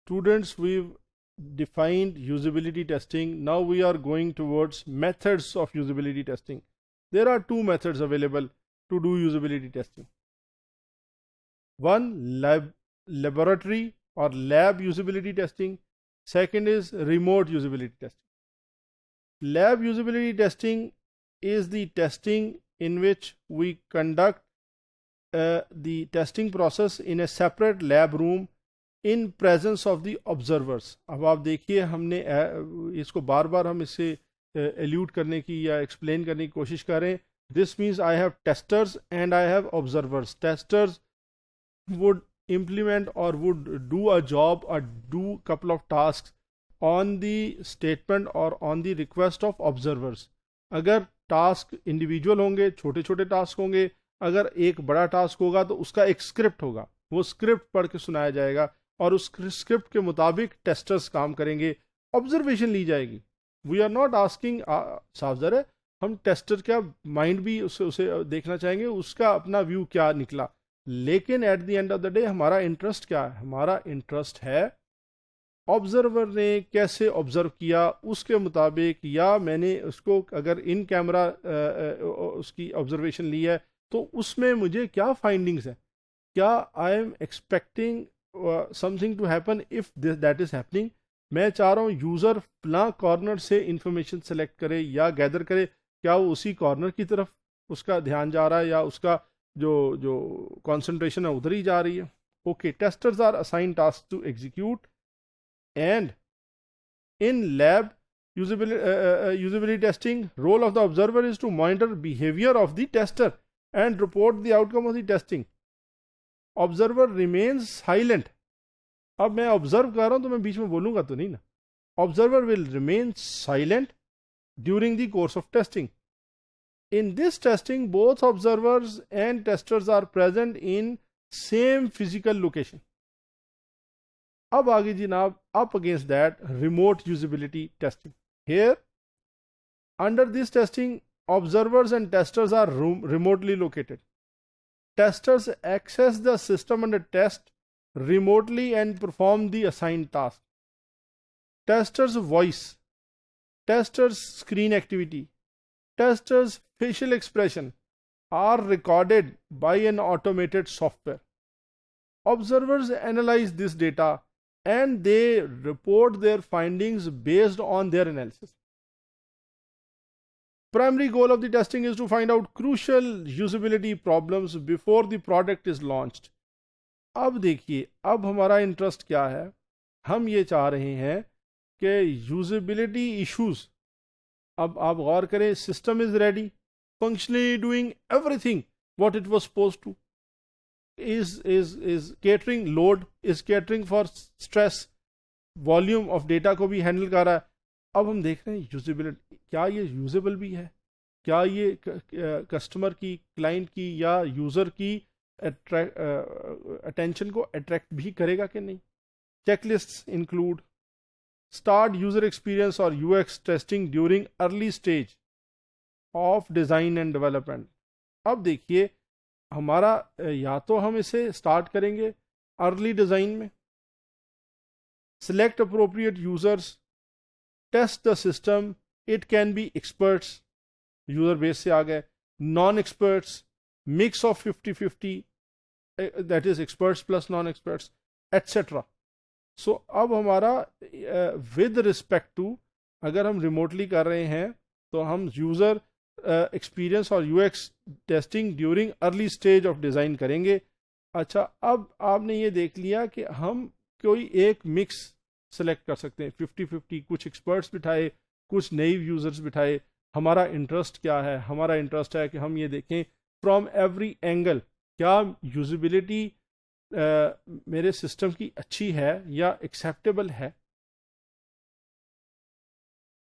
Students, we've defined usability testing. Now we are going towards methods of usability testing. There are two methods available to do usability testing. One, laboratory or lab usability testing. Second is remote usability testing. Lab usability testing is the testing in which we conduct the testing process in a separate lab room in presence of the observers. अब आप देखिए हमने इसको बार बार हम इससे allude करने की या एक्सप्लेन करने की कोशिश कर रहे हैं. This means I have testers and I have observers. Testers would implement or would do a job or do couple of tasks on the statement or on the request of observers. अगर task individual होंगे, छोटे छोटे task होंगे, अगर एक बड़ा task होगा तो उसका एक स्क्रिप्ट होगा, वो स्क्रिप्ट पढ़ के सुनाया जाएगा और उस स्क्रिप्ट के मुताबिक टेस्टर्स काम करेंगे, ऑब्जर्वेशन ली जाएगी. वी आर नॉट आस्किंग, साफ ज़र है, हम टेस्टर का माइंड भी उसे देखना चाहेंगे, उसका अपना व्यू क्या निकला. लेकिन at the end of the day हमारा इंटरेस्ट क्या है? हमारा इंटरेस्ट है ऑब्जर्वर ने कैसे ऑब्जर्व किया उसके मुताबिक, या मैंने उसको अगर इन कैमरा उसकी ऑब्जर्वेशन ली है तो उसमें मुझे क्या फाइंडिंग्स है, क्या I am expecting something to happen if that is happening. मैं चाह रहा हूँ यूज़र फला कॉर्नर से इंफॉर्मेशन सेलेक्ट करे या गैदर करे, क्या वो उसी कॉर्नर की तरफ उसका ध्यान जा रहा है या उसका जो कंसंट्रेशन है उधर ही जा रही है. Okay, testers are assign task to execute and in lab usability testing, role of the observer is to monitor behavior of the tester and report the outcome of the testing. Observer remains silent. अब मैं observe कर रहा हूं तो मैं बीच में बोलूंगा तो नहीं ना. Observer will remain silent during the course of testing. In this testing, both observers and testers are present in same physical location. अब आगे जनाब, up against that, remote usability testing. Here, under this testing, observers and testers are remotely located. Testers access the system under test remotely and perform the assigned task. Testers' voice, testers' screen activity, testers' facial expression are recorded by an automated software. Observers analyze this data and they report their findings based on their analysis. Primary goal of the testing is to find out crucial usability problems before the product is launched. अब देखिए, अब हमारा interest क्या है? हम ये चाह रहे हैं कि यूजेबिलिटी इश्यूज, अब आप गौर करें, system is ready, functionally doing everything what it was supposed to, is catering load, is catering for stress, volume of data को भी हैंडल कर रहा है. अब हम देख रहे हैं यूजेबिलिटी, क्या ये यूजेबल भी है, क्या ये कस्टमर की, क्लाइंट की या यूज़र की अटेंशन को अट्रैक्ट भी करेगा कि नहीं. Checklists include start user experience और UX testing during early stage of design and development. अब देखिए, हमारा या तो हम इसे स्टार्ट करेंगे अर्ली डिज़ाइन में, select appropriate users, test the system. It can be experts, user base से आ गए, non experts, mix of 50-50, that is experts plus non experts, etcetera. So अब हमारा विद रिस्पेक्ट टू, अगर हम रिमोटली कर रहे हैं तो हम यूज़र एक्सपीरियंस और UX testing during early stage of design करेंगे. अच्छा, अब आपने ये देख लिया कि हम कोई एक मिक्स सेलेक्ट कर सकते हैं, 50-50, कुछ एक्सपर्ट्स बिठाए, कुछ नए यूज़र्स बिठाए. हमारा इंटरेस्ट क्या है? हमारा इंटरेस्ट है कि हम ये देखें फ्रॉम एवरी एंगल, क्या यूजेबिलिटी मेरे सिस्टम की अच्छी है या एक्सेप्टेबल है.